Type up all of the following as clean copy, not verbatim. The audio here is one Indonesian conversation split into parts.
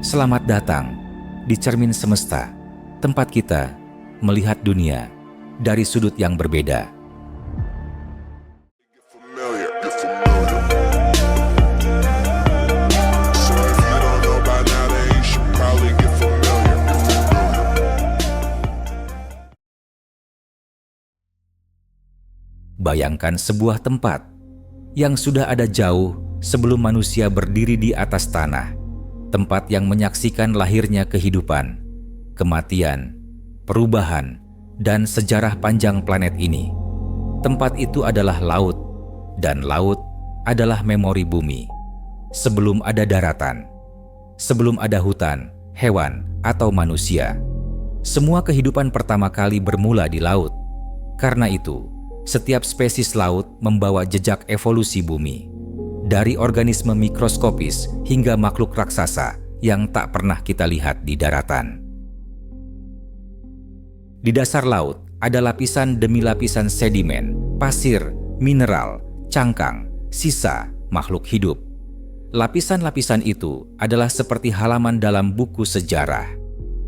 Selamat datang di Cermin Semesta, tempat kita melihat dunia dari sudut yang berbeda. Bayangkan sebuah tempat yang sudah ada jauh sebelum manusia berdiri di atas tanah. Tempat yang menyaksikan lahirnya kehidupan, kematian, perubahan, dan sejarah panjang planet ini. Tempat itu adalah laut, dan laut adalah memori bumi. Sebelum ada daratan, sebelum ada hutan, hewan, atau manusia, semua kehidupan pertama kali bermula di laut. Karena itu, setiap spesies laut membawa jejak evolusi bumi. Dari organisme mikroskopis hingga makhluk raksasa yang tak pernah kita lihat di daratan. Di dasar laut ada lapisan demi lapisan sedimen, pasir, mineral, cangkang, sisa makhluk hidup. Lapisan-lapisan itu adalah seperti halaman dalam buku sejarah.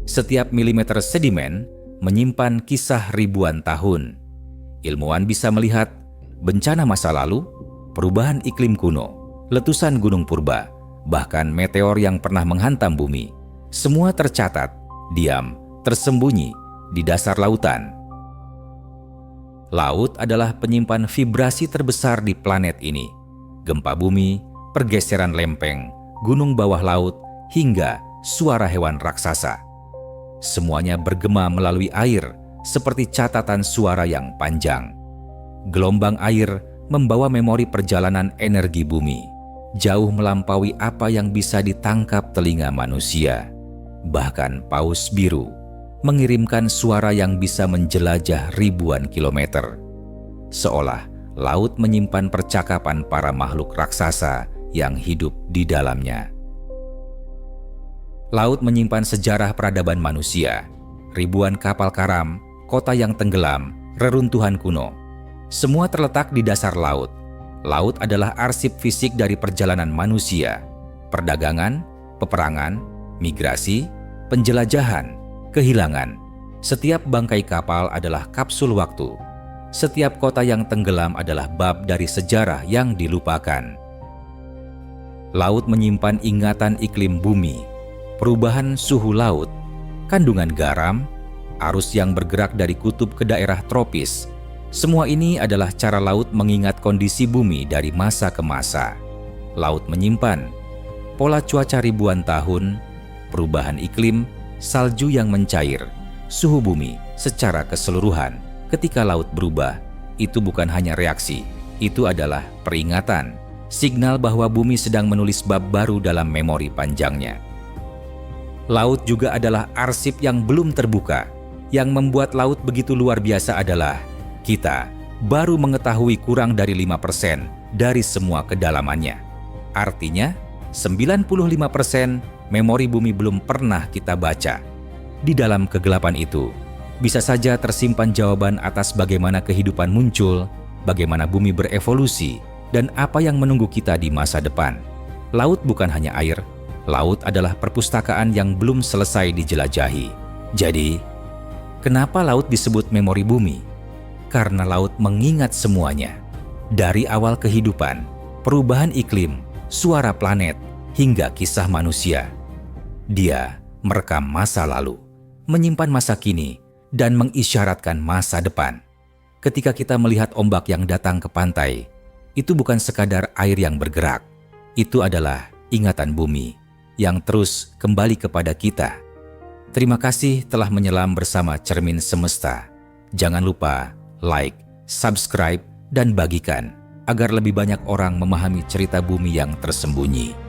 Setiap milimeter sedimen menyimpan kisah ribuan tahun. Ilmuwan bisa melihat bencana masa lalu, perubahan iklim kuno, letusan gunung purba, bahkan meteor yang pernah menghantam bumi. Semua tercatat, diam, tersembunyi di dasar lautan. Laut adalah penyimpan vibrasi terbesar di planet ini. Gempa bumi, pergeseran lempeng, gunung bawah laut, hingga suara hewan raksasa. Semuanya bergema melalui air seperti catatan suara yang panjang. Gelombang air membawa memori perjalanan energi bumi, jauh melampaui apa yang bisa ditangkap telinga manusia. Bahkan paus biru mengirimkan suara yang bisa menjelajah ribuan kilometer. Seolah laut menyimpan percakapan para makhluk raksasa yang hidup di dalamnya. Laut menyimpan sejarah peradaban manusia, ribuan kapal karam, kota yang tenggelam, reruntuhan kuno. Semua terletak di dasar laut. Laut adalah arsip fisik dari perjalanan manusia, perdagangan, peperangan, migrasi, penjelajahan, kehilangan. Setiap bangkai kapal adalah kapsul waktu. Setiap kota yang tenggelam adalah bab dari sejarah yang dilupakan. Laut menyimpan ingatan iklim bumi, perubahan suhu laut, kandungan garam, arus yang bergerak dari kutub ke daerah tropis. Semua ini adalah cara laut mengingat kondisi bumi dari masa ke masa. Laut menyimpan pola cuaca ribuan tahun, perubahan iklim, salju yang mencair, suhu bumi secara keseluruhan. Ketika laut berubah, itu bukan hanya reaksi, itu adalah peringatan, signal bahwa bumi sedang menulis bab baru dalam memori panjangnya. Laut juga adalah arsip yang belum terbuka. Yang membuat laut begitu luar biasa adalah kita baru mengetahui kurang dari 5% dari semua kedalamannya. Artinya, 95% memori bumi belum pernah kita baca. Di dalam kegelapan itu, bisa saja tersimpan jawaban atas bagaimana kehidupan muncul, bagaimana bumi berevolusi, dan apa yang menunggu kita di masa depan. Laut bukan hanya air, laut adalah perpustakaan yang belum selesai dijelajahi. Jadi, kenapa laut disebut memori bumi? Karena laut mengingat semuanya. Dari awal kehidupan, perubahan iklim, suara planet, hingga kisah manusia. Dia merekam masa lalu, menyimpan masa kini, dan mengisyaratkan masa depan. Ketika kita melihat ombak yang datang ke pantai, itu bukan sekadar air yang bergerak. Itu adalah ingatan bumi yang terus kembali kepada kita. Terima kasih telah menyelam bersama Cermin Semesta. Jangan lupa like, subscribe, dan bagikan agar lebih banyak orang memahami cerita bumi yang tersembunyi.